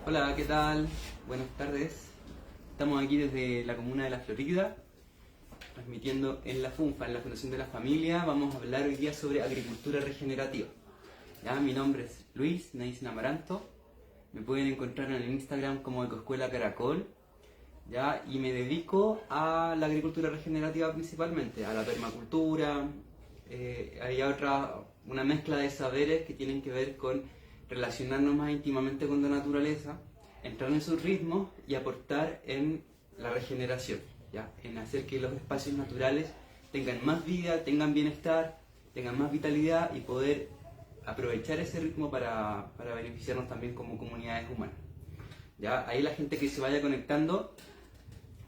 Hola, ¿qué tal? Buenas tardes. Estamos aquí desde la comuna de La Florida, transmitiendo en la FUNFA, en la Fundación de la Familia. Vamos a hablar hoy día sobre agricultura regenerativa. ¿Ya? Mi nombre es Luis, me dicen Amaranto. Me pueden encontrar en el Instagram como Ecoescuela Caracol. ¿Ya? Y me dedico a la agricultura regenerativa principalmente, a la permacultura. Hay una mezcla de saberes que tienen que ver con relacionarnos más íntimamente con la naturaleza, entrar en sus ritmos y aportar en la regeneración, ¿ya? En hacer que los espacios naturales tengan más vida, tengan bienestar, tengan más vitalidad y poder aprovechar ese ritmo para beneficiarnos también como comunidades humanas. ¿Ya? Ahí la gente que se vaya conectando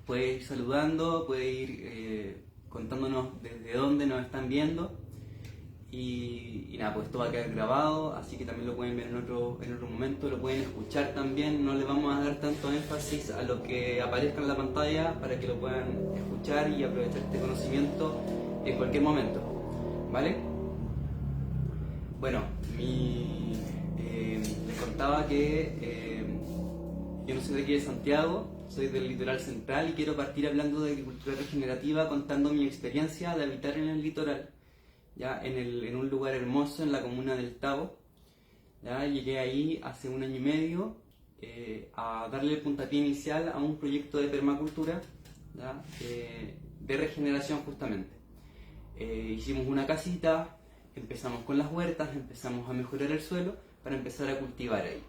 puede ir saludando, puede ir contándonos desde dónde nos están viendo. Y nada, pues esto va a quedar grabado, así que también lo pueden ver en otro momento, lo pueden escuchar también. No le vamos a dar tanto énfasis a lo que aparezca en la pantalla para que lo puedan escuchar y aprovechar este conocimiento en cualquier momento. ¿Vale? Bueno, les contaba que yo no soy de aquí de Santiago, soy del litoral central y quiero partir hablando de agricultura regenerativa, contando mi experiencia de habitar en el litoral, ya en un lugar hermoso en la comuna del Tabo. Ya llegué ahí hace un año y medio a darle el puntapié inicial a un proyecto de permacultura, ya, de regeneración justamente. Hicimos una casita, empezamos con las huertas, empezamos a mejorar el suelo para empezar a cultivar ahí.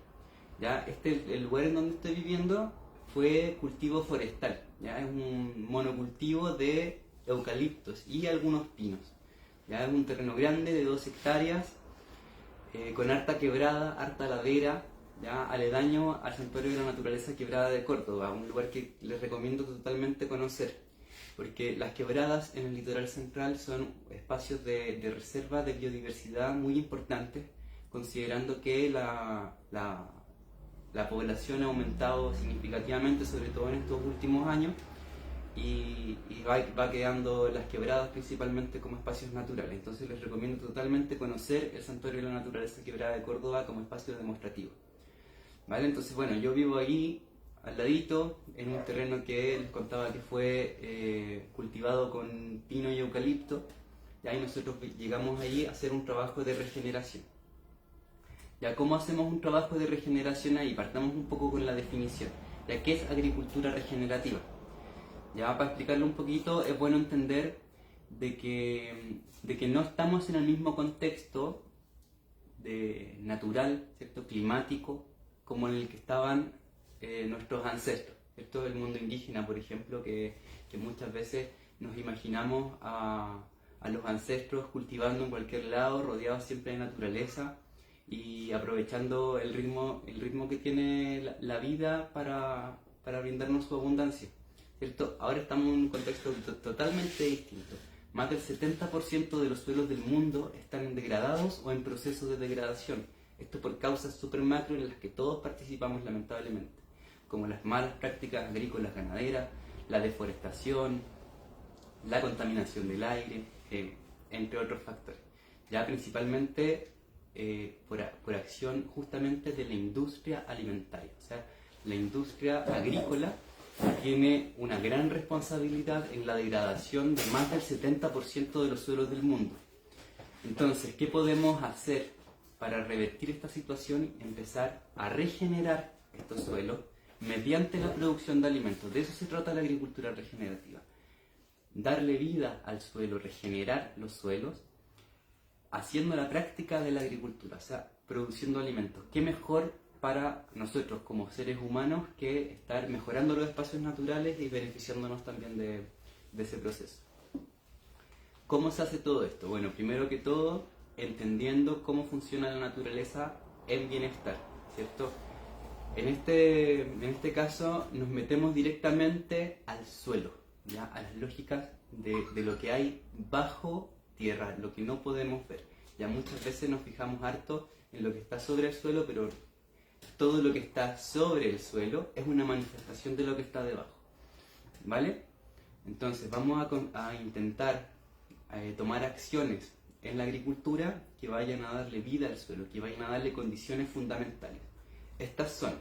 ¿Ya? El lugar en donde estoy viviendo fue cultivo forestal, ¿ya? Es un monocultivo de eucaliptos y algunos pinos. ¿Ya? Es un terreno grande de 2 hectáreas, con harta quebrada, harta ladera, ¿ya? Aledaño al Santuario de la Naturaleza Quebrada de Córdoba, un lugar que les recomiendo totalmente conocer, porque las quebradas en el litoral central son espacios de reserva de biodiversidad muy importantes, considerando que la población ha aumentado significativamente, sobre todo en estos últimos años, y va quedando las quebradas principalmente como espacios naturales. Entonces les recomiendo totalmente conocer el Santuario de la Naturaleza Quebrada de Córdoba como espacio demostrativo. ¿Vale? Entonces, bueno, yo vivo ahí al ladito, en un terreno que les contaba que fue cultivado con pino y eucalipto, y ahí nosotros llegamos allí a hacer un trabajo de regeneración. ¿Ya? ¿Cómo hacemos un trabajo de regeneración ahí? Partamos un poco con la definición. ¿Ya? ¿Qué es agricultura regenerativa? Ya, para explicarlo un poquito, es bueno entender de que no estamos en el mismo contexto natural, ¿cierto? Climático, como en el que estaban nuestros ancestros, ¿cierto? El mundo indígena, por ejemplo, que muchas veces nos imaginamos a los ancestros cultivando en cualquier lado, rodeados siempre de naturaleza y aprovechando el ritmo que tiene la vida para brindarnos su abundancia, ¿cierto? Ahora estamos en un contexto totalmente distinto. Más del 70% de los suelos del mundo están degradados o en proceso de degradación. Esto por causas super macro en las que todos participamos lamentablemente, como las malas prácticas agrícolas ganaderas, la deforestación, la contaminación del aire, entre otros factores. Ya principalmente por acción justamente de la industria alimentaria. O sea, la industria agrícola tiene una gran responsabilidad en la degradación de más del 70% de los suelos del mundo. Entonces, ¿qué podemos hacer para revertir esta situación y empezar a regenerar estos suelos mediante la producción de alimentos? De eso se trata la agricultura regenerativa. Darle vida al suelo, regenerar los suelos, haciendo la práctica de la agricultura, o sea, produciendo alimentos. ¿Qué mejor para nosotros como seres humanos que estar mejorando los espacios naturales y beneficiándonos también de ese proceso? ¿Cómo se hace todo esto? Bueno, primero que todo, entendiendo cómo funciona la naturaleza en bienestar, ¿cierto? En este caso nos metemos directamente al suelo, ¿ya? A las lógicas de lo que hay bajo tierra, lo que no podemos ver. Ya muchas veces nos fijamos harto en lo que está sobre el suelo, pero todo lo que está sobre el suelo es una manifestación de lo que está debajo, ¿vale? Entonces vamos a intentar tomar acciones en la agricultura que vayan a darle vida al suelo, que vayan a darle condiciones fundamentales. Estas son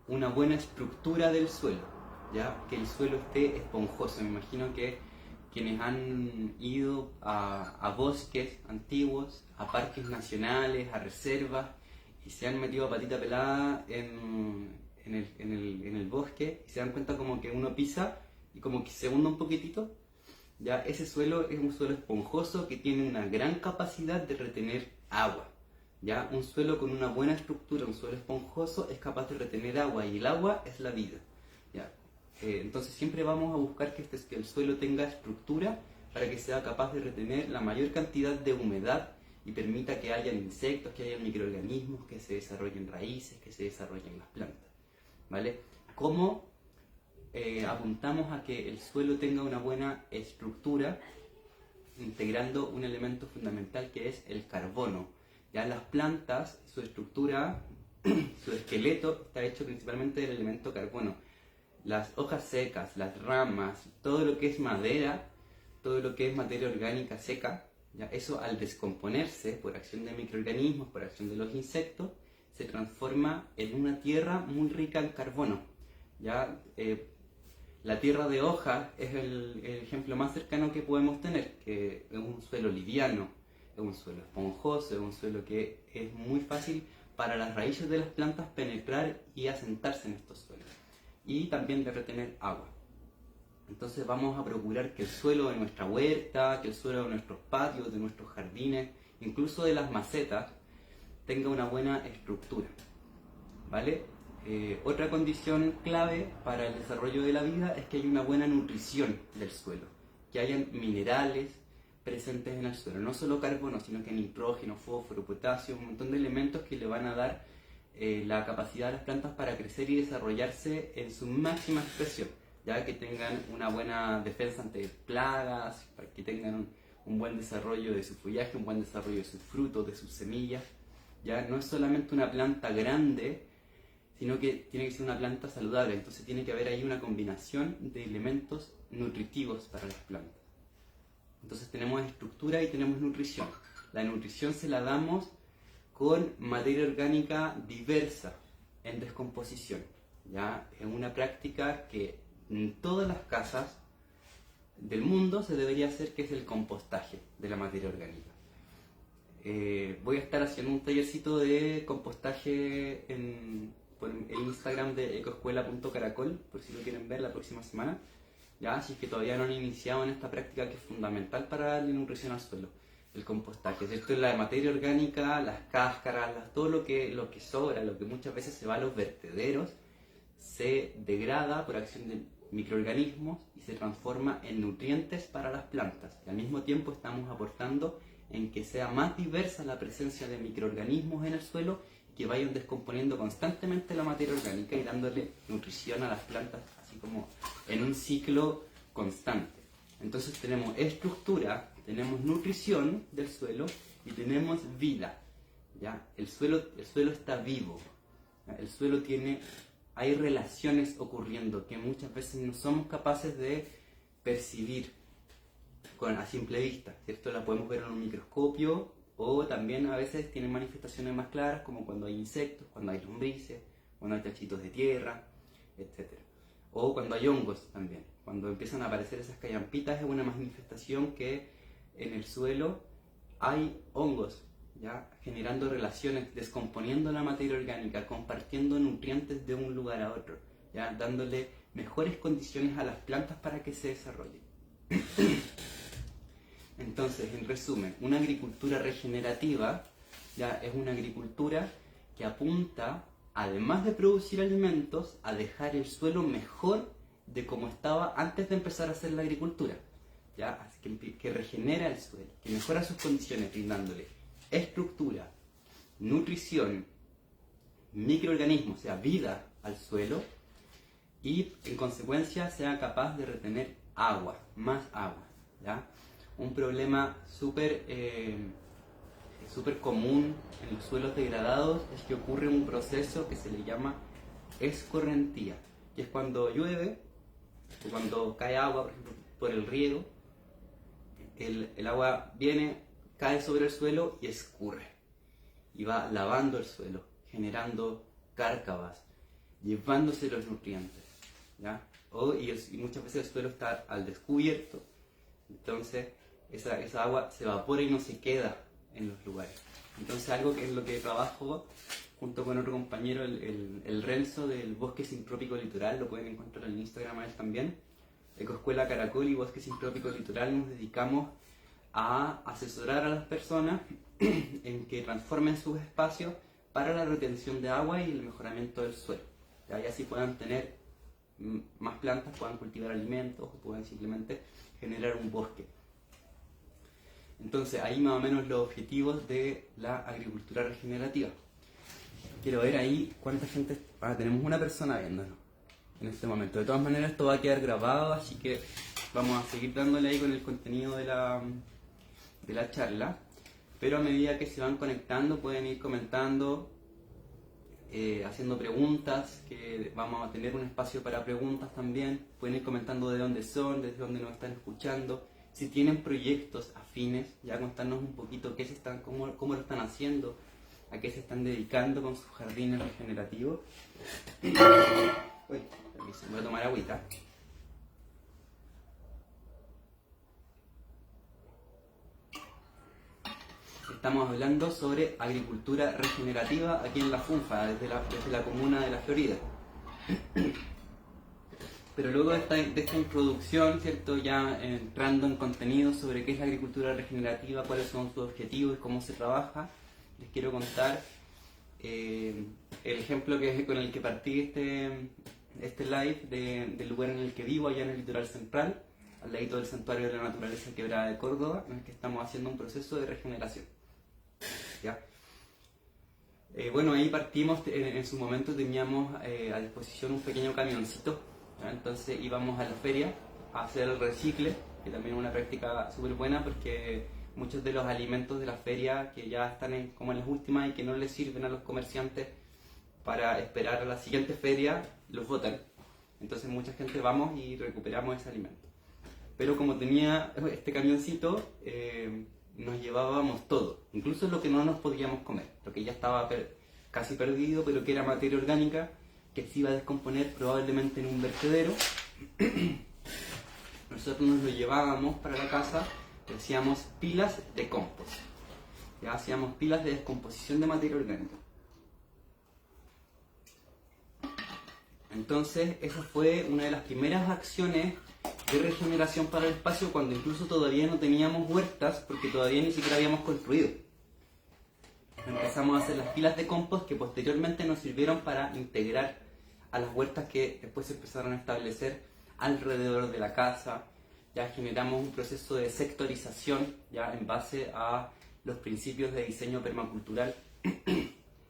una buena estructura del suelo, ¿ya? Que el suelo esté esponjoso. Me imagino que quienes han ido a bosques antiguos, a parques nacionales, a reservas, y se han metido a patita pelada en el bosque, y se dan cuenta como que uno pisa y como que se hunde un poquitito, ya ese suelo es un suelo esponjoso que tiene una gran capacidad de retener agua. Ya un suelo con una buena estructura, un suelo esponjoso, es capaz de retener agua, y el agua es la vida. ¿Ya? Entonces siempre vamos a buscar que el suelo tenga estructura para que sea capaz de retener la mayor cantidad de humedad y permita que haya insectos, que haya microorganismos, que se desarrollen raíces, que se desarrollen las plantas. ¿Vale? ¿Cómo apuntamos a que el suelo tenga una buena estructura? Integrando un elemento fundamental que es el carbono. Ya las plantas, su estructura, su esqueleto está hecho principalmente del elemento carbono. Las hojas secas, las ramas, todo lo que es madera, todo lo que es materia orgánica seca, ya eso al descomponerse por acción de microorganismos, por acción de los insectos, se transforma en una tierra muy rica en carbono. Ya la tierra de hoja es el ejemplo más cercano que podemos tener, que es un suelo liviano, es un suelo esponjoso, es un suelo que es muy fácil para las raíces de las plantas penetrar y asentarse en estos suelos, y también de retener agua. Entonces vamos a procurar que el suelo de nuestra huerta, que el suelo de nuestros patios, de nuestros jardines, incluso de las macetas, tenga una buena estructura, ¿vale? Otra condición clave para el desarrollo de la vida es que haya una buena nutrición del suelo, que hayan minerales presentes en el suelo, no solo carbono, sino que nitrógeno, fósforo, potasio, un montón de elementos que le van a dar la capacidad de las plantas para crecer y desarrollarse en su máxima expresión, ya que tengan una buena defensa ante plagas, para que tengan un buen desarrollo de su follaje, un buen desarrollo de sus frutos, de sus semillas. Ya no es solamente una planta grande, sino que tiene que ser una planta saludable. Entonces tiene que haber ahí una combinación de elementos nutritivos para las plantas. Entonces tenemos estructura y tenemos nutrición. La nutrición se la damos con materia orgánica diversa en descomposición. ¿Ya? Es una práctica que en todas las casas del mundo se debería hacer, que es el compostaje de la materia orgánica. Voy a estar haciendo un tallercito de compostaje por el Instagram de ecoescuela.caracol, por si lo quieren ver la próxima semana. Ya, si es que todavía no han iniciado en esta práctica que es fundamental para la nutrición al suelo, el compostaje. Esto es la materia orgánica, las cáscaras, todo lo que sobra, lo que muchas veces se va a los vertederos, se degrada por acción de microorganismos y se transforma en nutrientes para las plantas. Y al mismo tiempo estamos aportando en que sea más diversa la presencia de microorganismos en el suelo, que vayan descomponiendo constantemente la materia orgánica y dándole nutrición a las plantas, así como en un ciclo constante. Entonces tenemos estructura, tenemos nutrición del suelo y tenemos vida. ¿Ya? El suelo está vivo. ¿Ya? El suelo hay relaciones ocurriendo que muchas veces no somos capaces de percibir a simple vista, ¿cierto? La podemos ver en un microscopio, o también a veces tienen manifestaciones más claras, como cuando hay insectos, cuando hay lombrices, cuando hay cachitos de tierra, etc. O cuando hay hongos también. Cuando empiezan a aparecer esas callampitas es una manifestación que en el suelo hay hongos, ¿ya? Generando relaciones, descomponiendo la materia orgánica, compartiendo nutrientes de un lugar a otro, ¿ya? Dándole mejores condiciones a las plantas para que se desarrollen. Entonces, en resumen, una agricultura regenerativa ya es una agricultura que apunta, además de producir alimentos, a dejar el suelo mejor de como estaba antes de empezar a hacer la agricultura, ¿ya? Que regenera el suelo, que mejora sus condiciones, brindándole estructura, nutrición, microorganismos, o sea, vida al suelo, y en consecuencia sea capaz de retener agua, más agua, ¿ya? Un problema súper común en los suelos degradados es que ocurre un proceso que se le llama escorrentía, que es cuando llueve o cuando cae agua, por ejemplo, por el riego, el agua viene, cae sobre el suelo y escurre, y va lavando el suelo, generando cárcavas, llevándose los nutrientes, ¿ya? Y muchas veces el suelo está al descubierto, entonces esa agua se evapora y no se queda en los lugares. Entonces algo que es lo que trabajo junto con otro compañero, el Renzo del Bosque Sintrópico Litoral, lo pueden encontrar en Instagram a él también. Ecoescuela Caracol y Bosque Sintrópico Litoral nos dedicamos a asesorar a las personas en que transformen sus espacios para la retención de agua y el mejoramiento del suelo. Y así puedan tener más plantas, puedan cultivar alimentos o puedan simplemente generar un bosque. Entonces ahí más o menos los objetivos de la agricultura regenerativa. Quiero ver ahí cuánta gente... tenemos una persona viéndonos en este momento. De todas maneras esto va a quedar grabado, así que vamos a seguir dándole ahí con el contenido de la charla. Pero a medida que se van conectando pueden ir comentando, haciendo preguntas, que vamos a tener un espacio para preguntas también. Pueden ir comentando de dónde son, desde dónde nos están escuchando. Si tienen proyectos afines, ya contarnos un poquito cómo lo están haciendo, a qué se están dedicando con sus jardines regenerativos. Uy, permiso, voy a tomar agüita. Estamos hablando sobre agricultura regenerativa aquí en La Funfa, desde la comuna de La Florida. Pero luego de esta introducción, ¿cierto? Ya entrando en contenido sobre qué es la agricultura regenerativa, cuáles son sus objetivos y cómo se trabaja, les quiero contar el ejemplo con el que partí este live del lugar en el que vivo, allá en el litoral central, al ladito del Santuario de la Naturaleza Quebrada de Córdoba, en el que estamos haciendo un proceso de regeneración. ¿Ya? Bueno, ahí partimos, en su momento teníamos a disposición un pequeño camioncito, ¿ya? Entonces íbamos a la feria a hacer el recicle, que también es una práctica súper buena porque muchos de los alimentos de la feria que ya están como en las últimas y que no les sirven a los comerciantes para esperar a la siguiente feria, los botan. Entonces mucha gente vamos y recuperamos ese alimento. Pero como tenía este camioncito, nos llevábamos todo, incluso lo que no nos podíamos comer, lo que ya estaba casi perdido, pero que era materia orgánica que se iba a descomponer probablemente en un vertedero. Nosotros nos lo llevábamos para la casa y hacíamos pilas de compost. Ya hacíamos pilas de descomposición de materia orgánica. Entonces esa fue una de las primeras acciones de regeneración para el espacio, cuando incluso todavía no teníamos huertas porque todavía ni siquiera habíamos construido. Empezamos a hacer las pilas de compost que posteriormente nos sirvieron para integrar a las huertas que después se empezaron a establecer alrededor de la casa. Ya generamos un proceso de sectorización ya en base a los principios de diseño permacultural,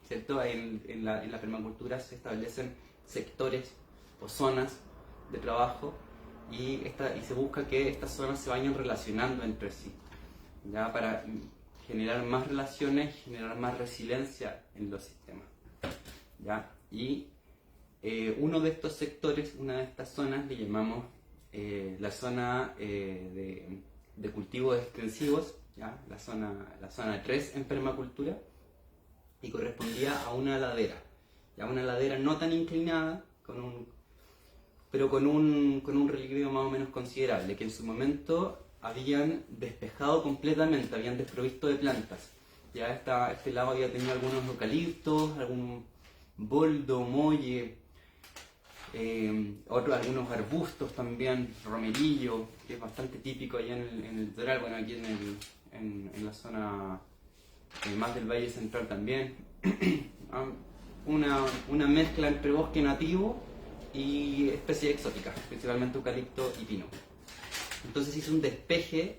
¿cierto? En la permacultura se establecen sectores o zonas de trabajo y se busca que estas zonas se vayan relacionando entre sí, ya para generar más relaciones, generar más resiliencia en los sistemas, ¿ya? Y uno de estos sectores, una de estas zonas, le llamamos la zona de cultivos extensivos, ¿ya? La zona 3 en permacultura, y correspondía a una ladera, ya una ladera no tan inclinada, pero con un relieve más o menos considerable, que en su momento habían despejado completamente, habían desprovisto de plantas. Ya este lado había tenido algunos eucaliptos, algún boldo, molle, algunos arbustos también, romerillo, que es bastante típico allá en el litoral, bueno, aquí en la zona más del Valle Central también. Una mezcla entre bosque nativo y especies exóticas, principalmente eucalipto y pino. Entonces hizo un despeje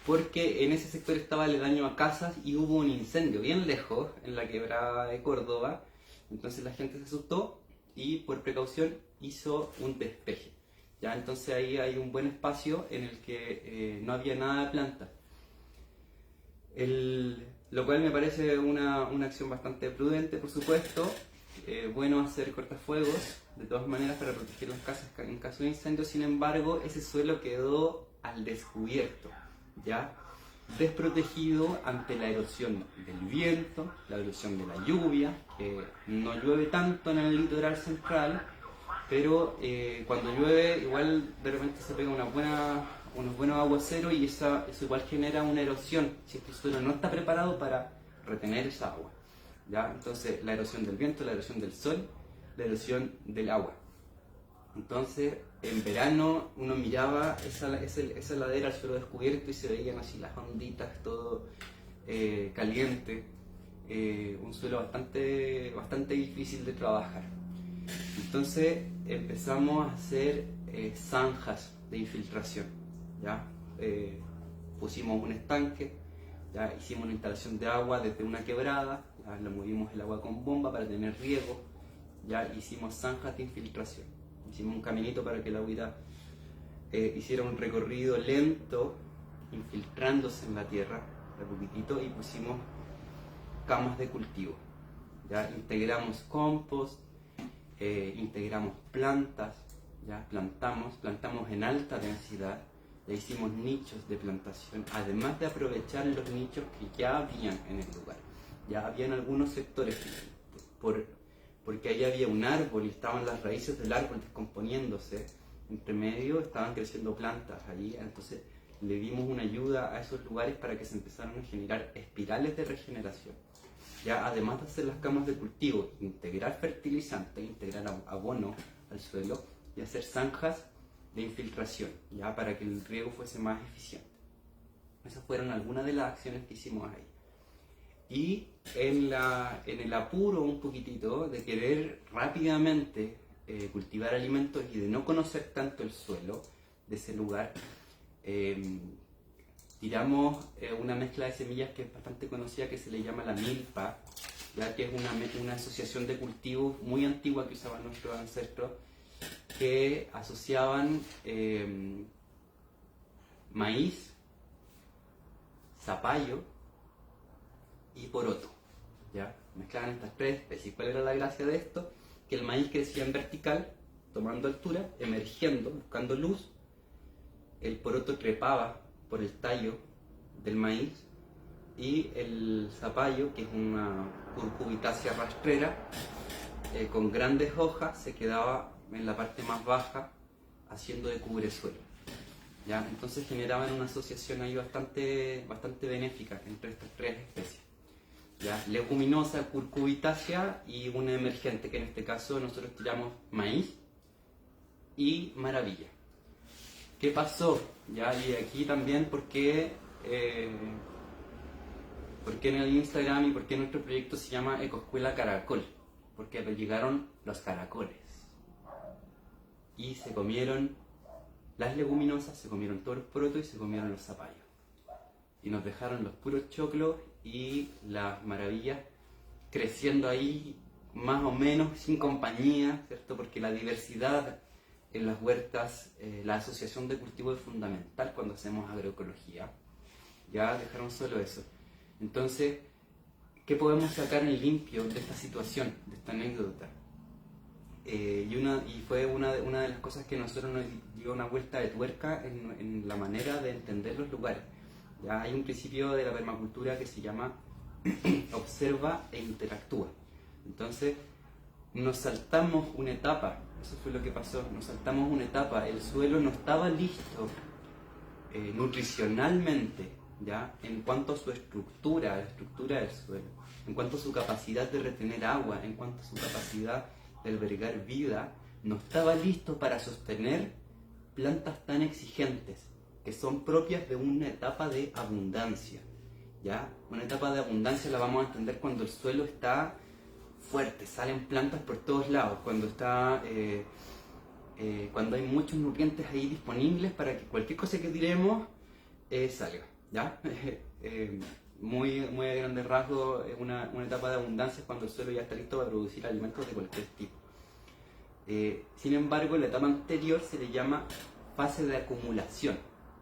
porque en ese sector estaba aledaño a casas y hubo un incendio bien lejos, en la quebrada de Córdoba. Entonces la gente se asustó y por precaución hizo un despeje. Ya, entonces ahí hay un buen espacio en el que no había nada de planta. Lo cual me parece una acción bastante prudente, por supuesto. Bueno hacer cortafuegos, de todas maneras, para proteger las casas en caso de incendio. Sin embargo, ese suelo quedó al descubierto, ¿ya? desprotegido ante la erosión del viento, la erosión de la lluvia, que no llueve tanto en el litoral central, pero cuando llueve igual de repente se pega unos buenos aguaceros y eso igual genera una erosión si es que el suelo no está preparado para retener esa agua. ¿Ya? Entonces la erosión del viento, la erosión del sol, la erosión del agua. Entonces en verano uno miraba esa ladera al suelo descubierto y se veían así las onditas, todo caliente, un suelo bastante difícil de trabajar. Entonces empezamos a hacer zanjas de infiltración, ¿ya? Pusimos un estanque, ¿ya? Hicimos una instalación de agua desde una quebrada, ¿ya? Le movimos el agua con bomba para tener riego, ¿ya? Hicimos zanjas de infiltración, hicimos un caminito para que la agüita hiciera un recorrido lento, infiltrándose en la tierra, de poquitito, y pusimos camas de cultivo, ¿ya? Integramos compost, integramos plantas, ¿ya? Plantamos en alta densidad, ya hicimos nichos de plantación, además de aprovechar los nichos que ya habían en el lugar. Ya habían algunos sectores, porque ahí había un árbol y estaban las raíces del árbol descomponiéndose, entre medio estaban creciendo plantas allí, entonces le dimos una ayuda a esos lugares para que se empezaran a generar espirales de regeneración. Ya, además de hacer las camas de cultivo, integrar fertilizante, integrar abono al suelo y hacer zanjas de infiltración, ya, para que el riego fuese más eficiente. Esas fueron algunas de las acciones que hicimos ahí. Y en el apuro un poquitito de querer rápidamente cultivar alimentos y de no conocer tanto el suelo de ese lugar, tiramos una mezcla de semillas que es bastante conocida, que se le llama la milpa, ya que es una asociación de cultivos muy antigua que usaban nuestros ancestros, que asociaban maíz, zapallo y poroto, ¿ya? Mezclaban estas tres especies. ¿Cuál era la gracia de esto? Que el maíz crecía en vertical, tomando altura, emergiendo, buscando luz. El poroto trepaba por el tallo del maíz, y el zapallo, que es una curcubitácea rastrera con grandes hojas, se quedaba en la parte más baja haciendo de cubresuelo, ¿ya? Entonces generaban una asociación ahí bastante benéfica entre estas tres especies, ¿ya? Leguminosa, curcubitácea y una emergente, que en este caso nosotros tiramos maíz y maravilla. ¿Qué pasó? ¿Ya? Y aquí también por qué en el Instagram y por qué nuestro proyecto se llama Ecoescuela Caracol, porque llegaron los caracoles y se comieron las leguminosas, se comieron todos los porotos y se comieron los zapallos, y nos dejaron los puros choclos y las maravillas creciendo ahí más o menos sin compañía, ¿cierto? Porque la diversidad en las huertas, la asociación de cultivo es fundamental cuando hacemos agroecología. Ya dejaron solo eso. Entonces, ¿qué podemos sacar en limpio de esta situación, de esta anécdota? Y fue una de las cosas que nosotros nos dio una vuelta de tuerca en la manera de entender los lugares. Ya hay un principio de la permacultura que se llama observa e interactúa. Entonces, nos saltamos una etapa, eso fue lo que pasó, nos saltamos una etapa, el suelo no estaba listo nutricionalmente, ¿ya? En cuanto a su estructura, la estructura del suelo, en cuanto a su capacidad de retener agua, en cuanto a su capacidad de albergar vida, no estaba listo para sostener plantas tan exigentes, que son propias de una etapa de abundancia, ¿ya? Una etapa de abundancia la vamos a entender cuando el suelo está fuerte, salen plantas por todos lados, cuando hay muchos nutrientes ahí disponibles para que cualquier cosa que tiremos salga, ¿ya? Muy a grandes rasgos, una etapa de abundancia cuando el suelo ya está listo para producir alimentos de cualquier tipo. Sin embargo, la etapa anterior se le llama fase de acumulación,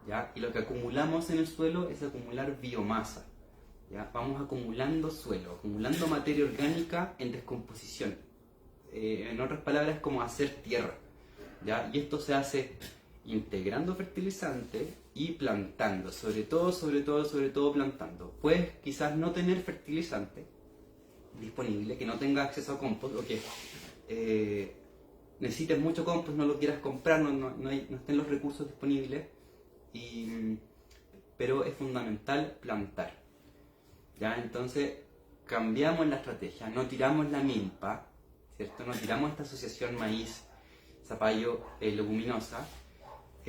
¿ya? Y lo que acumulamos en el suelo es acumular biomasa, ¿ya? Vamos acumulando suelo, acumulando materia orgánica en descomposición. En otras palabras, es como hacer tierra, ¿ya? Y esto se hace integrando fertilizante y plantando, sobre todo plantando. Puedes quizás no tener fertilizante disponible, que no tenga acceso a compost o que necesites mucho compost, no lo quieras comprar, no estén los recursos disponibles, pero es fundamental plantar. ¿Ya? Entonces cambiamos la estrategia, no tiramos la milpa, ¿cierto? No tiramos esta asociación maíz, zapallo, leguminosa,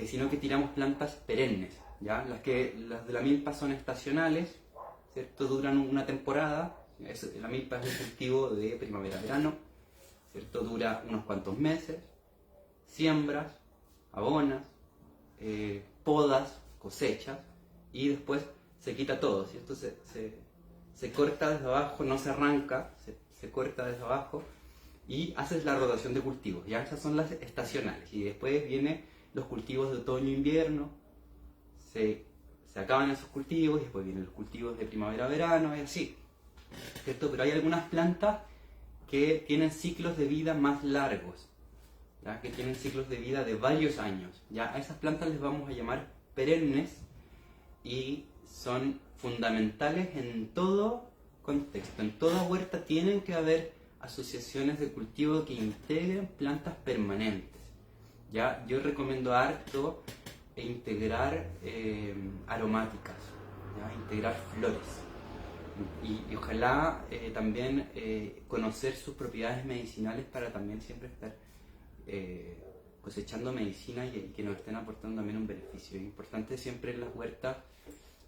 sino que tiramos plantas perennes. ¿Ya? Las de la milpa son estacionales, ¿cierto? Duran una temporada. La milpa es un cultivo de primavera-verano, ¿cierto? Dura unos cuantos meses, siembras, abonas, podas, cosechas, y después se quita todo, ¿cierto? Se corta desde abajo, no se arranca, se corta desde abajo y haces la rotación de cultivos. Ya esas son las estacionales, y después vienen los cultivos de otoño-invierno, se acaban esos cultivos y después vienen los cultivos de primavera-verano y así, ¿cierto? Pero hay algunas plantas que tienen ciclos de vida más largos, ¿ya? Que tienen ciclos de vida de varios años. ¿Ya? A esas plantas les vamos a llamar perennes y son fundamentales en todo contexto. En toda huerta tienen que haber asociaciones de cultivo que integren plantas permanentes. ¿Ya? Yo recomiendo harto integrar aromáticas, ¿ya? Integrar flores. Y ojalá también conocer sus propiedades medicinales para también siempre estar cosechando medicina y que nos estén aportando también un beneficio. Es importante siempre en las huertas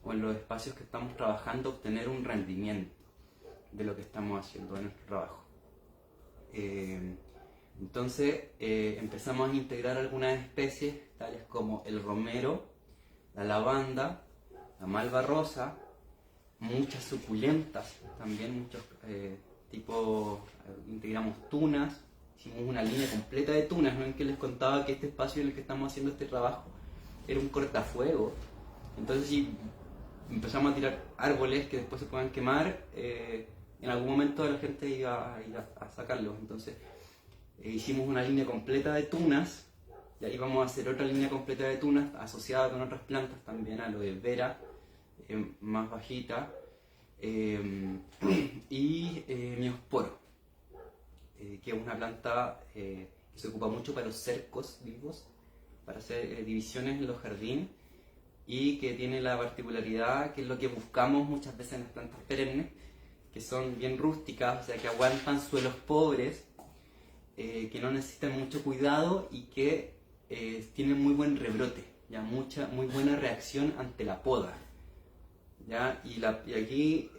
o en los espacios que estamos trabajando obtener un rendimiento de lo que estamos haciendo, de nuestro trabajo. Entonces empezamos a integrar algunas especies tales como el romero, la lavanda, la malva rosa, muchas suculentas también, muchos tipos, integramos tunas, hicimos una línea completa de tunas, ¿no? En que les contaba que este espacio en el que estamos haciendo este trabajo era un cortafuego. Entonces si empezamos a tirar árboles que después se puedan quemar, en algún momento la gente iba a ir a sacarlos. Entonces hicimos una línea completa de tunas, y ahí vamos a hacer otra línea completa de tunas asociada con otras plantas también, aloe vera, más bajita, y miosporo, que es una planta que se ocupa mucho para los cercos vivos, para hacer divisiones en los jardines, y que tiene la particularidad, que es lo que buscamos muchas veces en las plantas perennes, que son bien rústicas, o sea que aguantan suelos pobres, que no necesitan mucho cuidado y que tienen muy buen rebrote, ya muy buena reacción ante la poda. ¿Ya? Y aquí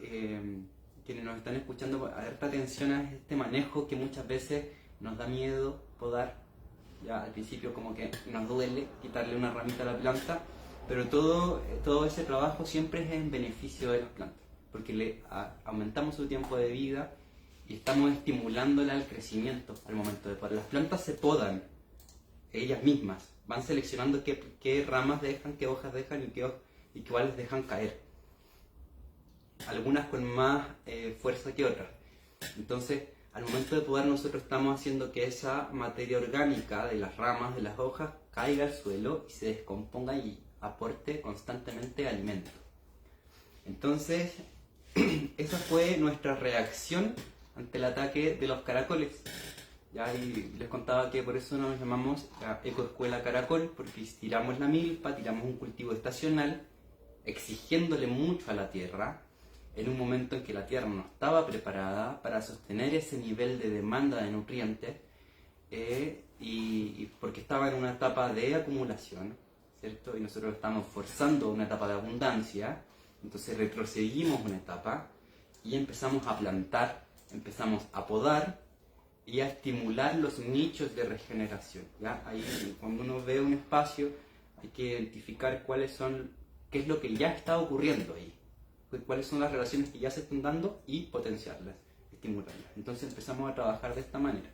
quienes nos están escuchando, alerta atención a este manejo que muchas veces nos da miedo podar. Ya al principio como que nos duele quitarle una ramita a la planta, pero todo ese trabajo siempre es en beneficio de las plantas, porque le aumentamos su tiempo de vida y estamos estimulándola al crecimiento al momento de podar. Las plantas se podan ellas mismas, van seleccionando qué ramas dejan, qué hojas dejan y cuáles dejan caer. Algunas con más fuerza que otras. Entonces, al momento de podar, nosotros estamos haciendo que esa materia orgánica de las ramas, de las hojas, caiga al suelo y se descomponga y aporte constantemente alimento. Entonces, esa fue nuestra reacción ante el ataque de los caracoles. Ya, y les contaba que por eso nos llamamos Ecoescuela Caracol, porque tiramos la milpa, tiramos un cultivo estacional, exigiéndole mucho a la tierra, en un momento en que la tierra no estaba preparada para sostener ese nivel de demanda de nutrientes, y porque estaba en una etapa de acumulación, ¿cierto? Y nosotros estamos forzando una etapa de abundancia, entonces retrocedimos una etapa y empezamos a plantar, empezamos a podar y a estimular los nichos de regeneración. ¿Ya? Ahí, cuando uno ve un espacio, hay que identificar qué es lo que ya está ocurriendo ahí, cuáles son las relaciones que ya se están dando y potenciarlas, estimularlas. Entonces empezamos a trabajar de esta manera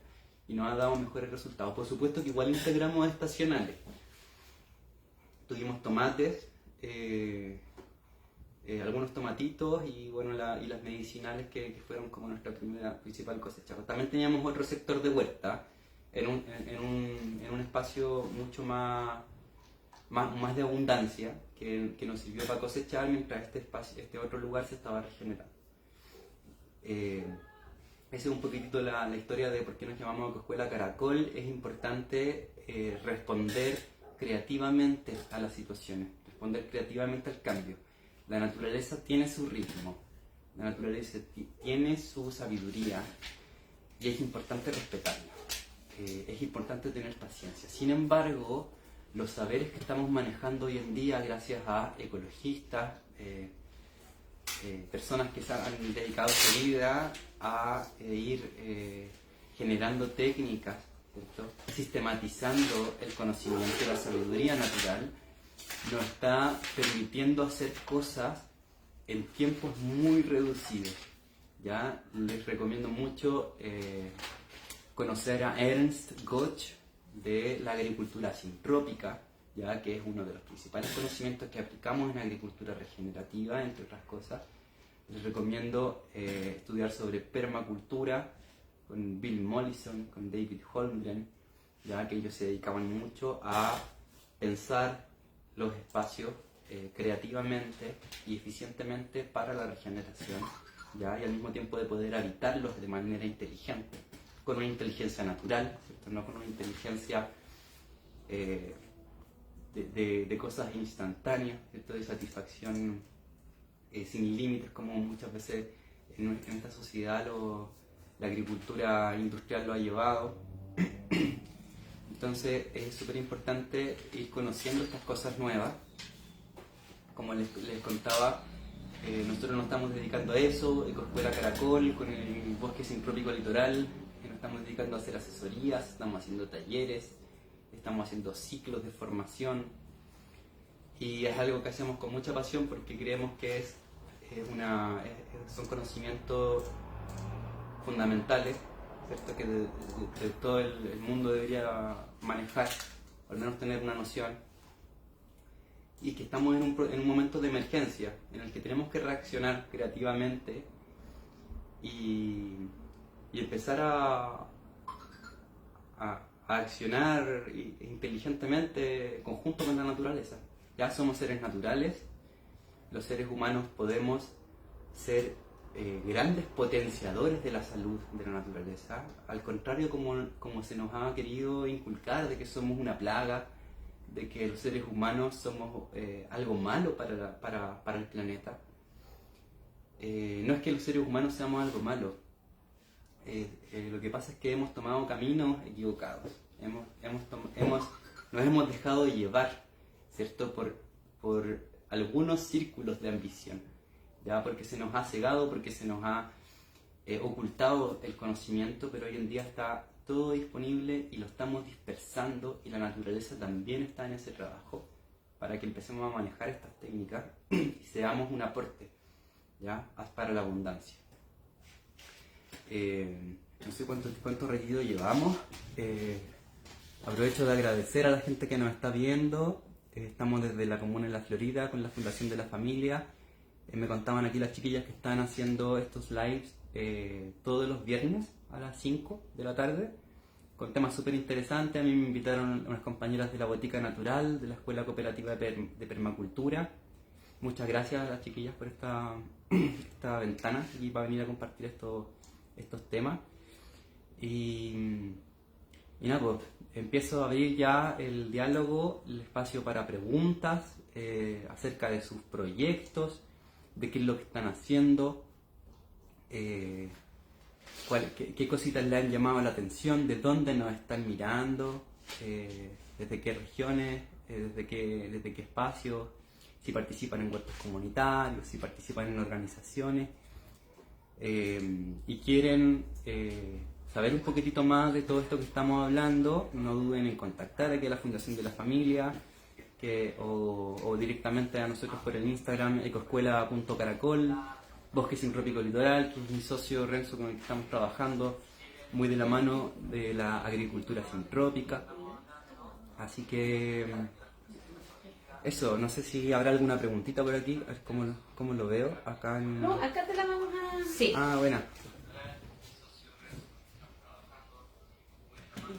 y nos ha dado mejores resultados. Por supuesto que igual integramos estacionales. Tuvimos tomates, algunos tomatitos y bueno, y las medicinales que fueron como nuestra principal cosecha. También teníamos otro sector de huerta en un espacio mucho más más de abundancia que nos sirvió para cosechar mientras este otro lugar se estaba regenerando. Esa es un poquitito la historia de por qué nos llamamos Ecoescuela Caracol. Es importante responder creativamente a las situaciones, responder creativamente al cambio. La naturaleza tiene su ritmo, la naturaleza tiene su sabiduría y es importante respetarla. Es importante tener paciencia. Sin embargo, los saberes que estamos manejando hoy en día, gracias a ecologistas, personas que se han dedicado su vida a ir generando técnicas, ¿cierto? Sistematizando el conocimiento y la sabiduría natural, nos está permitiendo hacer cosas en tiempos muy reducidos. ¿Ya? Les recomiendo mucho conocer a Ernst Götz de la agricultura sintrópica, ya que es uno de los principales conocimientos que aplicamos en agricultura regenerativa, entre otras cosas. Les recomiendo estudiar sobre permacultura con Bill Mollison, con David Holmgren, ya que ellos se dedicaban mucho a pensar los espacios creativamente y eficientemente para la regeneración, ¿ya? Y al mismo tiempo de poder habitarlos de manera inteligente, con una inteligencia natural, ¿cierto? No con una inteligencia de cosas instantáneas, ¿cierto? De satisfacción sin límites, como muchas veces en esta sociedad la agricultura industrial lo ha llevado. Entonces es súper importante ir conociendo estas cosas nuevas. Como les contaba, nosotros nos estamos dedicando a eso, Ecoescuela Caracol, con el Bosque Sintrópico Litoral, nos estamos dedicando a hacer asesorías, estamos haciendo talleres, estamos haciendo ciclos de formación, y es algo que hacemos con mucha pasión porque creemos que son conocimientos fundamentales, ¿cierto? Que de todo el mundo debería manejar, o al menos tener una noción, y que estamos en un momento de emergencia en el que tenemos que reaccionar creativamente y empezar a accionar inteligentemente conjunto con la naturaleza. Ya somos seres naturales, los seres humanos podemos ser grandes potenciadores de la salud de la naturaleza, al contrario como se nos ha querido inculcar de que somos una plaga, de que los seres humanos somos algo malo para el planeta. No es que los seres humanos seamos algo malo, lo que pasa es que hemos tomado caminos equivocados, nos hemos dejado llevar, ¿cierto? por algunos círculos de ambición, ¿ya? Porque se nos ha cegado, porque se nos ha ocultado el conocimiento, pero hoy en día está todo disponible y lo estamos dispersando, y la naturaleza también está en ese trabajo para que empecemos a manejar estas técnicas y seamos un aporte, ¿ya? Para la abundancia. No sé cuánto regido llevamos. Aprovecho de agradecer a la gente que nos está viendo. Estamos desde la comuna de La Florida con la Fundación de la Familia. Me contaban aquí las chiquillas que están haciendo estos lives todos los viernes a las 5 de la tarde con temas súper interesantes. A mí me invitaron unas compañeras de la Botica Natural, de la Escuela Cooperativa de Permacultura. Muchas gracias a las chiquillas por esta ventana y para venir a compartir estos temas. Y nada, pues empiezo a abrir ya el diálogo, el espacio para preguntas acerca de sus proyectos, de qué es lo que están haciendo, qué cositas le han llamado la atención, de dónde nos están mirando, desde qué regiones, desde qué espacios, si participan en huertos comunitarios, si participan en organizaciones, y quieren saber un poquitito más de todo esto que estamos hablando. No duden en contactar aquí a la Fundación de la Familia o directamente a nosotros por el Instagram ecoescuela.caracol, Bosque Sintrópico Litoral, que es mi socio Renzo con el que estamos trabajando muy de la mano de la agricultura sintrópica. Así que eso, no sé si habrá alguna preguntita por aquí, a ver cómo lo veo acá en... No, acá te la vamos a... Sí. Ah, buena.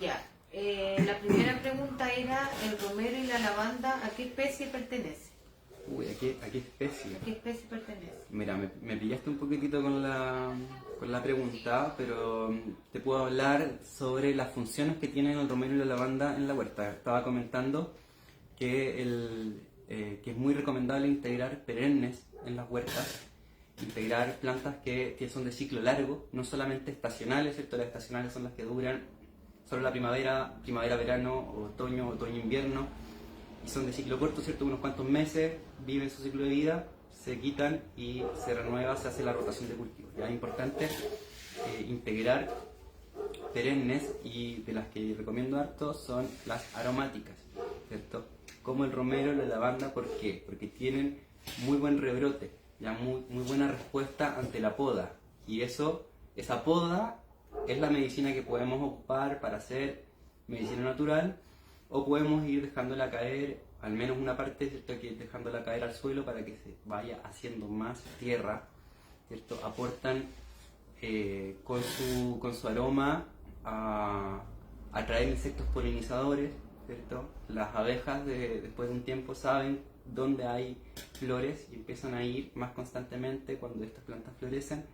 Ya. La primera pregunta era, ¿el romero y la lavanda a qué especie pertenece? Uy, ¿a qué especie? ¿A qué especie pertenece? Mira, me pillaste un poquitito con la pregunta, pero te puedo hablar sobre las funciones que tienen el romero y la lavanda en la huerta. Estaba comentando que es muy recomendable integrar perennes en las huertas, integrar plantas que son de ciclo largo, no solamente estacionales, ¿cierto? Las estacionales son las que duran solo la primavera, verano, otoño, invierno, y son de ciclo corto, ¿cierto? Unos cuantos meses, viven su ciclo de vida, se quitan y se renueva, se hace la rotación de cultivos. Ya es importante integrar perennes, y de las que recomiendo harto son las aromáticas, ¿cierto? Como el romero y la lavanda. ¿Por qué? Porque tienen muy buen rebrote, ya muy buena respuesta ante la poda, y esa poda es la medicina que podemos ocupar para hacer medicina natural, o podemos ir dejándola caer, al menos una parte, ¿cierto? Que dejándola caer al suelo para que se vaya haciendo más tierra, ¿cierto? Aportan con su aroma a atraer insectos polinizadores, ¿cierto? Las abejas después de un tiempo saben dónde hay flores y empiezan a ir más constantemente cuando estas plantas florecen,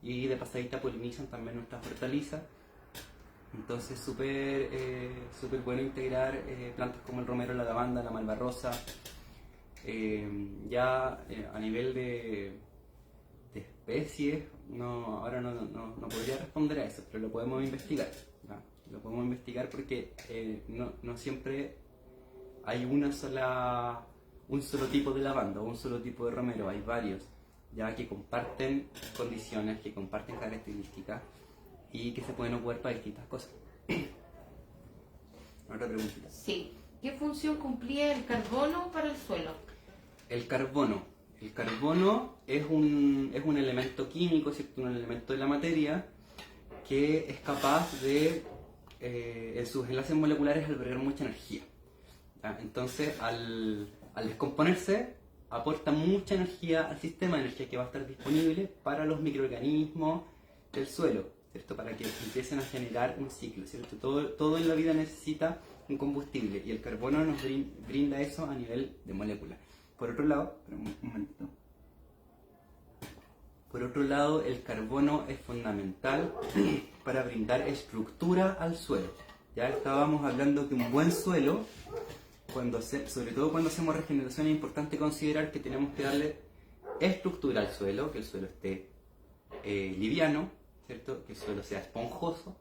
y de pasadita polinizan también nuestras hortalizas. Entonces súper bueno integrar plantas como el romero, la lavanda, la malvarrosa. A nivel de especies, ahora no podría responder a eso, pero lo podemos investigar, ¿ya? Lo podemos investigar porque no siempre hay un solo tipo de lavanda o un solo tipo de romero, hay varios, ya que comparten condiciones, que comparten características y que se pueden ocupar para distintas cosas. Otra preguntita. Sí. ¿Qué función cumplía el carbono para el suelo? El carbono es un elemento químico, ¿cierto? Un elemento de la materia que es capaz de, en sus enlaces moleculares, albergar mucha energía, ¿ya? Entonces, al descomponerse, aporta mucha energía al sistema, energía que va a estar disponible para los microorganismos del suelo, ¿cierto? Para que empiecen a generar un ciclo, ¿cierto? Todo en la vida necesita un combustible, y el carbono nos brinda eso a nivel de molécula. Por otro lado, el carbono es fundamental para brindar estructura al suelo. Ya estábamos hablando que un buen suelo, sobre todo cuando hacemos regeneración, es importante considerar que tenemos que darle estructura al suelo, que el suelo esté liviano, ¿cierto? Que el suelo sea esponjoso,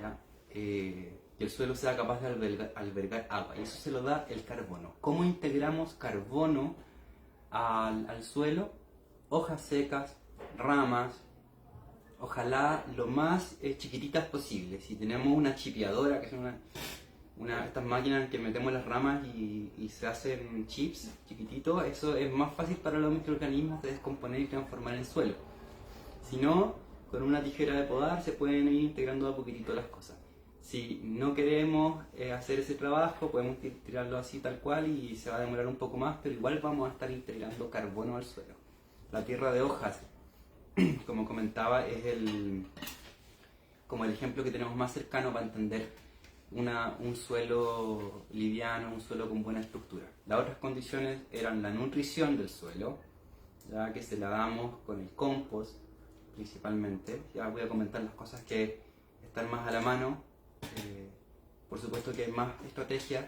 ¿ya? Que el suelo sea capaz de albergar agua, y eso se lo da el carbono. ¿Cómo integramos carbono al suelo? Hojas secas, ramas, ojalá lo más chiquititas posible. Si tenemos una chipeadora, que es estas máquinas que metemos las ramas y se hacen chips chiquititos, eso es más fácil para los microorganismos de descomponer y transformar en suelo. Si no, con una tijera de podar se pueden ir integrando a poquitito las cosas. Si no queremos hacer ese trabajo, podemos tirarlo así tal cual y se va a demorar un poco más, pero igual vamos a estar integrando carbono al suelo. La tierra de hojas, como comentaba, es como el ejemplo que tenemos más cercano para entender un suelo liviano, un suelo con buena estructura. Las otras condiciones eran la nutrición del suelo, ya que se la damos con el compost principalmente. Ya voy a comentar las cosas que están más a la mano. Por supuesto que hay más estrategias,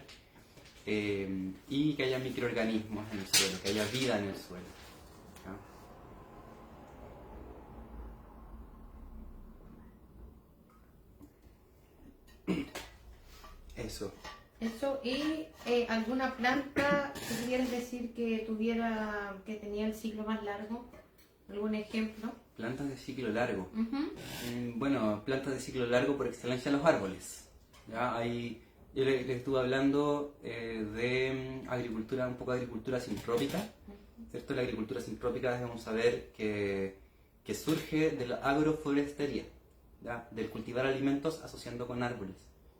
y que haya microorganismos en el suelo, que haya vida en el suelo, ¿ya? Eso, y alguna planta que pudieras decir que tenía el ciclo más largo, algún ejemplo. Plantas de ciclo largo. Bueno, plantas de ciclo largo por excelencia los árboles. ¿Ya? Yo les estuve hablando de agricultura, un poco de agricultura sintrópica, ¿cierto? La agricultura sintrópica debemos saber que surge de la agroforestería, ¿ya? Del cultivar alimentos asociando con árboles,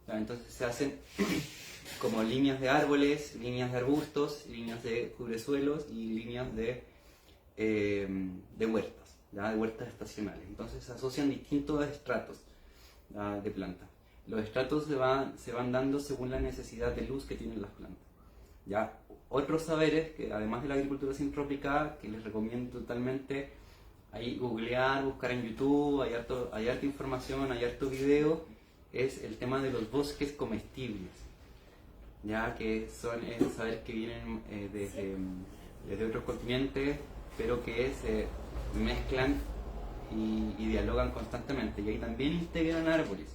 ¿ya? Entonces se hacen como líneas de árboles, líneas de arbustos, líneas de cubresuelos y líneas de huertas, ¿ya? De huertas estacionales. Entonces se asocian distintos estratos, ¿ya? De plantas. Los estratos se van dando según la necesidad de luz que tienen las plantas. ¿Ya? Otros saberes, que además de la agricultura sintrópica, que les recomiendo totalmente ahí googlear, buscar en YouTube, hay harta información, hay harto video, es el tema de los bosques comestibles, ya que son saberes que vienen desde otros continentes, pero que se mezclan y dialogan constantemente, y ahí también integran árboles,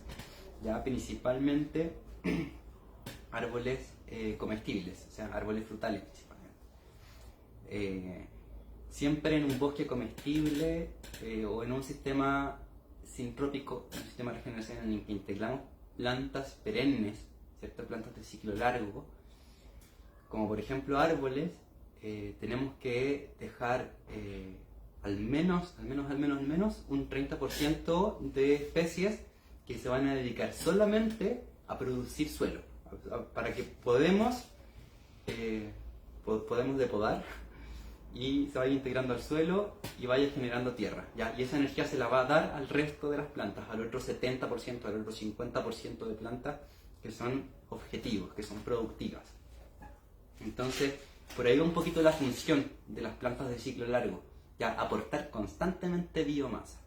ya principalmente árboles comestibles, o sea, árboles frutales principalmente. Siempre en un bosque comestible o en un sistema sintrópico, un sistema de regeneración en el que integramos plantas perennes, ¿cierto? Plantas de ciclo largo, como por ejemplo árboles, tenemos que dejar al menos un 30% de especies que se van a dedicar solamente a producir suelo, para que podemos depodar y se vaya integrando al suelo y vaya generando tierra, ¿ya? Y esa energía se la va a dar al resto de las plantas, al otro 70%, al otro 50% de plantas que son objetivos, que son productivas. Entonces, por ahí va un poquito la función de las plantas de ciclo largo, ya, aportar constantemente biomasa.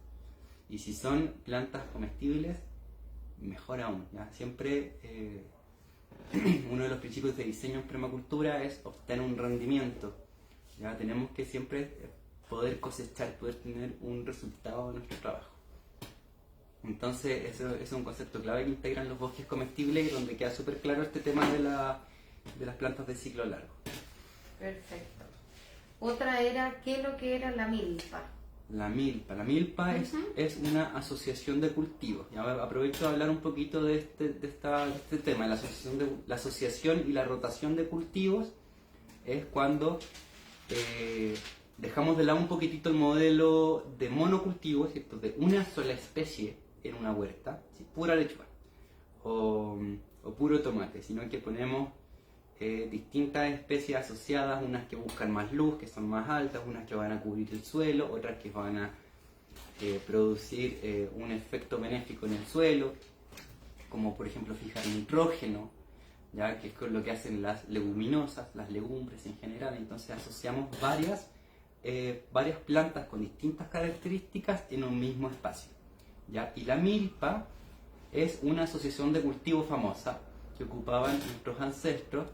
Y si son plantas comestibles, mejor aún, ¿ya? Siempre uno de los principios de diseño en permacultura es obtener un rendimiento. Ya tenemos que siempre poder cosechar, poder tener un resultado de nuestro trabajo. Entonces, eso es un concepto clave que integran los bosques comestibles y donde queda súper claro este tema de las plantas de ciclo largo. Perfecto. Otra era, ¿qué es lo que era la milpa? La milpa es una asociación de cultivos. Ya aprovecho de hablar un poquito de este tema, la asociación y la rotación de cultivos. Es cuando dejamos de lado un poquitito el modelo de monocultivo, ¿cierto? De una sola especie en una huerta, ¿sí? Pura lechuga o puro tomate, sino que ponemos distintas especies asociadas, unas que buscan más luz, que son más altas, unas que van a cubrir el suelo, otras que van a producir un efecto benéfico en el suelo, como por ejemplo fijar nitrógeno, ¿ya? Que es lo que hacen las leguminosas, las legumbres en general. Entonces asociamos varias plantas con distintas características en un mismo espacio, ¿ya? Y la milpa es una asociación de cultivo famosa que ocupaban nuestros ancestros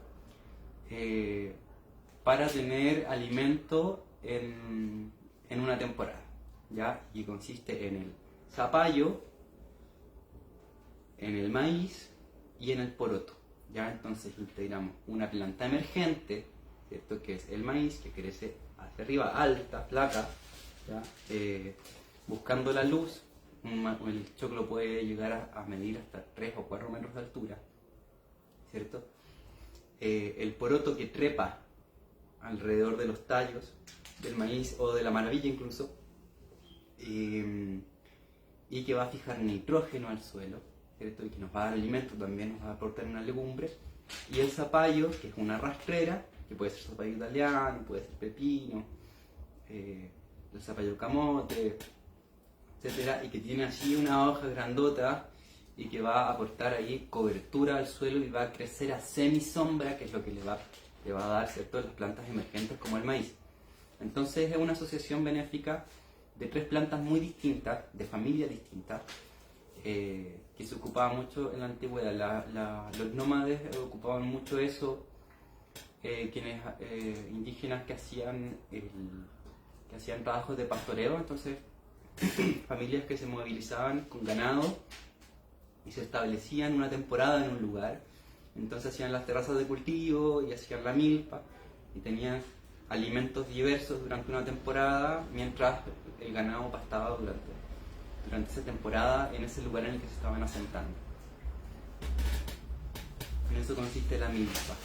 para tener alimento en una temporada, ¿ya? Y consiste en el zapallo, en el maíz y en el poroto, ¿ya? Entonces integramos una planta emergente, ¿cierto? Que es el maíz, que crece hacia arriba, alta, flaca, ¿ya? Buscando la luz. El choclo puede llegar a medir hasta 3 o 4 metros de altura, ¿cierto? El poroto que trepa alrededor de los tallos del maíz o de la maravilla incluso, y que va a fijar nitrógeno al suelo, ¿cierto? Y que nos va a dar alimento, también nos va a aportar una legumbre. Y el zapallo, que es una rastrera, que puede ser zapallo italiano, puede ser pepino, el zapallo camote, etcétera, y que tiene así una hoja grandota y que va a aportar ahí cobertura al suelo y va a crecer a semisombra, que es lo que le va a dar, ¿cierto?, las plantas emergentes como el maíz. Entonces es una asociación benéfica de 3 plantas muy distintas, de familias distintas, que se ocupaba mucho en la antigüedad. Los nómades ocupaban mucho eso, quienes indígenas que hacían trabajos de pastoreo, entonces familias que se movilizaban con ganado y se establecían una temporada en un lugar, entonces hacían las terrazas de cultivo y hacían la milpa y tenían alimentos diversos durante una temporada mientras el ganado pastaba durante esa temporada en ese lugar en el que se estaban asentando. En eso consiste la milpa.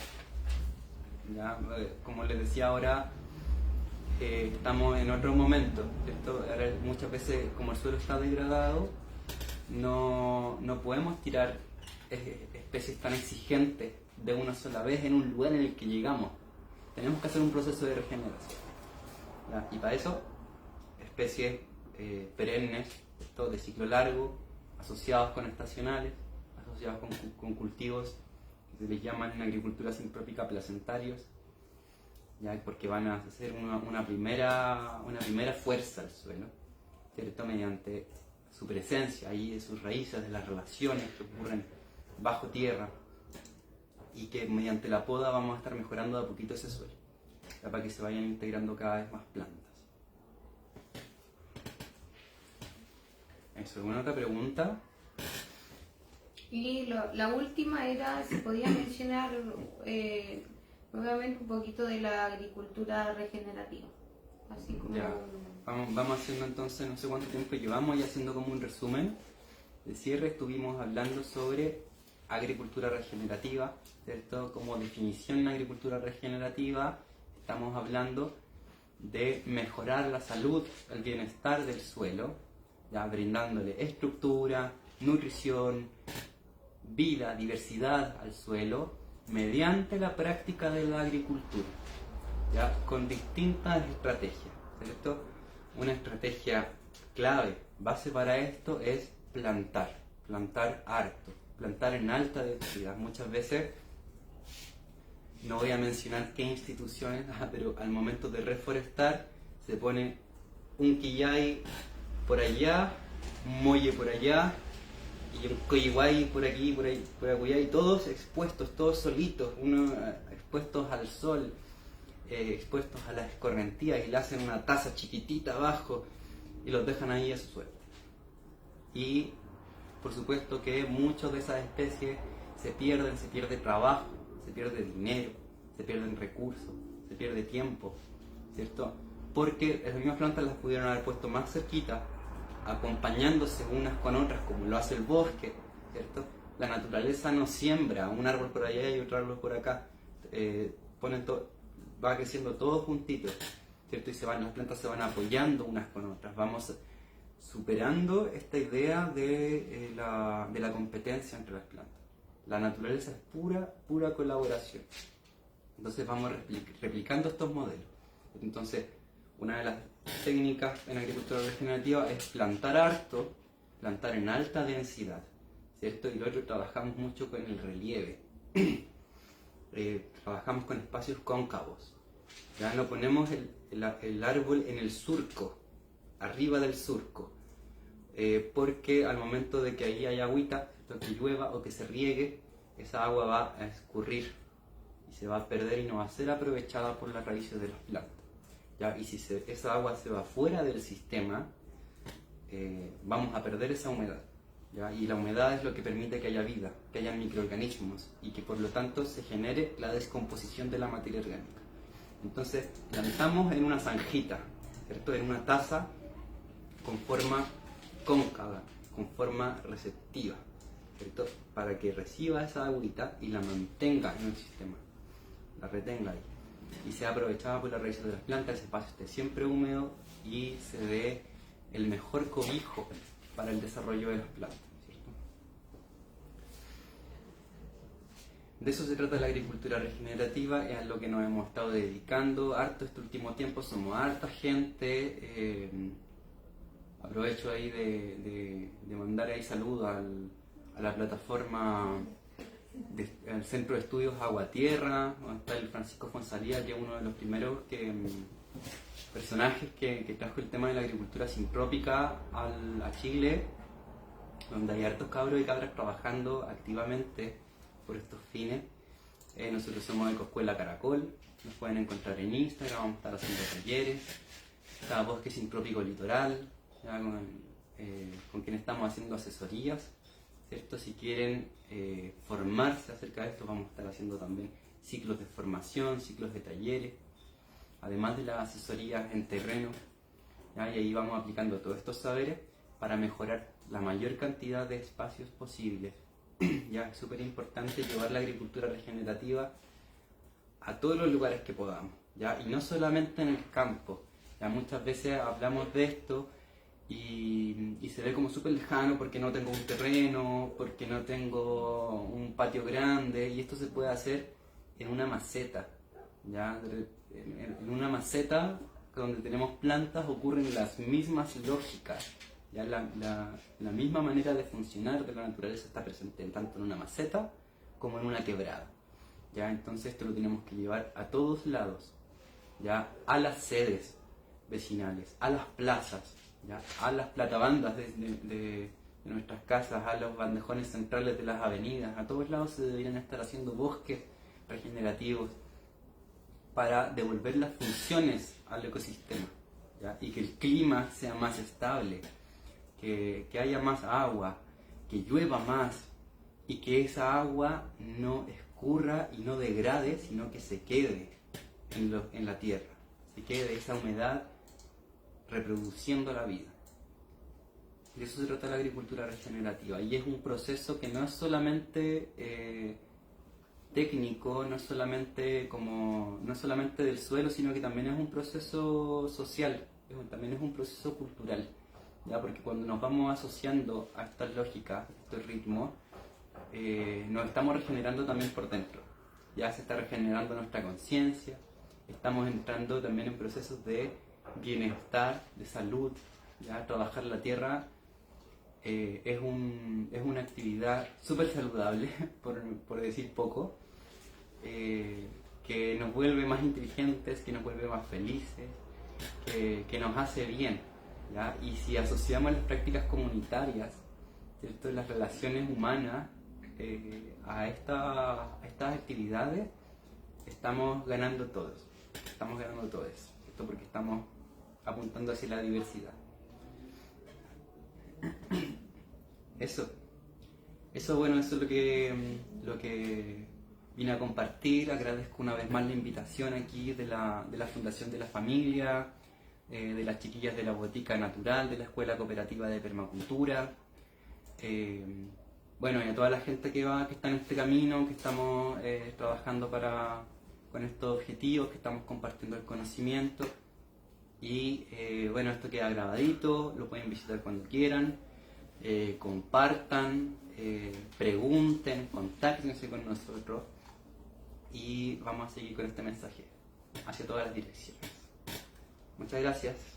¿Ya? Como les decía ahora, estamos en otro momento, ¿cierto? Ahora, muchas veces, como el suelo está degradado, no podemos tirar especies tan exigentes de una sola vez en un lugar en el que llegamos. Tenemos que hacer un proceso de regeneración, ¿ya? Y para eso, especies perennes, de ciclo largo, asociados con estacionales, asociados con cultivos que se les llaman en agricultura sintrópica placentarios, ¿ya? Porque van a hacer una primera fuerza al suelo, ¿cierto? Mediante su presencia ahí, de sus raíces, de las relaciones que ocurren bajo tierra, y que mediante la poda vamos a estar mejorando de a poquito ese suelo, ¿ya? Para que se vayan integrando cada vez más plantas. Eso, ¿alguna otra pregunta? Y la última era si podía mencionar nuevamente un poquito de la agricultura regenerativa. Así como... Ya. Vamos haciendo entonces, no sé cuánto tiempo llevamos, y haciendo como un resumen de cierre. Estuvimos hablando sobre agricultura regenerativa, ¿cierto? Como definición en agricultura regenerativa, estamos hablando de mejorar la salud, el bienestar del suelo, ya brindándole estructura, nutrición, vida, diversidad al suelo, mediante la práctica de la agricultura, ya con distintas estrategias, ¿cierto? Una estrategia clave, base para esto, es plantar harto, plantar en alta densidad. Muchas veces, no voy a mencionar qué instituciones, pero al momento de reforestar se pone un quillay por allá, un muelle por allá, y un coyiguay por aquí, por acullá, y todos expuestos, todos solitos, expuestos al sol, expuestos a las escorrentías, y le hacen una taza chiquitita abajo y los dejan ahí a su suerte. Y por supuesto que muchas de esas especies se pierde trabajo, se pierde dinero, se pierden recursos, se pierde tiempo, ¿cierto? Porque las mismas plantas las pudieron haber puesto más cerquita, acompañándose unas con otras, como lo hace el bosque, ¿cierto? La naturaleza no siembra un árbol por allá y otro árbol por acá, va creciendo todo juntito, ¿cierto? Y las plantas se van apoyando unas con otras, vamos superando esta idea de la competencia entre las plantas. La naturaleza es pura colaboración. Entonces vamos replicando estos modelos. Entonces, una de las técnicas en agricultura regenerativa es plantar harto, plantar en alta densidad, ¿cierto? Y luego trabajamos mucho con el relieve. Trabajamos con espacios cóncavos. Ya no ponemos el árbol en el surco, arriba del surco, porque al momento de que ahí haya agüita, que llueva o que se riegue, esa agua va a escurrir y se va a perder y no va a ser aprovechada por las raíces de las plantas, ¿ya? Y si esa agua se va fuera del sistema, vamos a perder esa humedad, ¿ya? Y la humedad es lo que permite que haya vida, que haya microorganismos, y que por lo tanto se genere la descomposición de la materia orgánica. Entonces plantamos en una zanjita, ¿cierto? En una taza con forma cóncava, con forma receptiva, ¿cierto? Para que reciba esa agüita y la mantenga en el sistema, la retenga ahí, y sea aprovechada por las raíces de las plantas, ese espacio esté siempre húmedo y se dé el mejor cobijo para el desarrollo de las plantas, ¿cierto? De eso se trata la agricultura regenerativa, es a lo que nos hemos estado dedicando harto este último tiempo, somos harta gente. Aprovecho ahí de mandar ahí saludos a la plataforma al Centro de Estudios Agua Tierra, donde está el Francisco Fonsalía, que es uno de los primeros personajes que trajo el tema de la agricultura sintrópica a Chile, donde hay hartos cabros y cabras trabajando activamente por estos fines. Nosotros somos Ecoescuela Caracol, nos pueden encontrar en Instagram, vamos a estar haciendo talleres. Está Bosque Sintrópico Litoral, ya con quien estamos haciendo asesorías, ¿cierto? Si quieren formarse acerca de esto, vamos a estar haciendo también ciclos de formación, ciclos de talleres, además de las asesorías en terreno, ¿ya? Y ahí vamos aplicando todos estos saberes para mejorar la mayor cantidad de espacios posibles. Ya es súper importante llevar la agricultura regenerativa a todos los lugares que podamos, ¿ya? Y no solamente en el campo. Ya muchas veces hablamos de esto y se ve como súper lejano porque no tengo un terreno, porque no tengo un patio grande, y esto se puede hacer en una maceta, ¿ya? En una maceta donde tenemos plantas ocurren las mismas lógicas, Ya la misma manera de funcionar de la naturaleza está presente tanto en una maceta como en una quebrada. ¿Ya? Entonces esto lo tenemos que llevar a todos lados, ¿ya? A las sedes vecinales, a las plazas, ¿ya? A las platabandas de nuestras casas, a los bandejones centrales de las avenidas. A todos lados se deberían estar haciendo bosques regenerativos para devolver las funciones al ecosistema, ¿ya? Y que el clima sea más estable, que haya más agua, que llueva más y que esa agua no escurra y no degrade, sino que se quede en la tierra, se quede esa humedad reproduciendo la vida. De eso se trata la agricultura regenerativa, y es un proceso que no es solamente técnico, no es solamente del suelo, sino que también es un proceso social, también es un proceso cultural, ¿ya? Porque cuando nos vamos asociando a estas lógicas, a estos ritmos, nos estamos regenerando también por dentro. Ya se está regenerando nuestra conciencia, estamos entrando también en procesos de bienestar, de salud. Ya trabajar la tierra es una actividad súper saludable, por decir poco, que nos vuelve más inteligentes, que nos vuelve más felices, que nos hace bien, ¿ya? Y si asociamos las prácticas comunitarias, ¿cierto?, las relaciones humanas a estas actividades, estamos ganando todos, ¿cierto? Porque estamos apuntando hacia la diversidad. Bueno, eso es lo que vine a compartir. Agradezco una vez más la invitación aquí de la Fundación de la Familia, de las chiquillas de la Botica Natural, de la Escuela Cooperativa de Permacultura, bueno, y a toda la gente que está en este camino, que estamos trabajando con estos objetivos, que estamos compartiendo el conocimiento. Y bueno, esto queda grabadito, lo pueden visitar cuando quieran, compartan, pregunten, contáctense con nosotros, y vamos a seguir con este mensaje hacia todas las direcciones. Muchas gracias.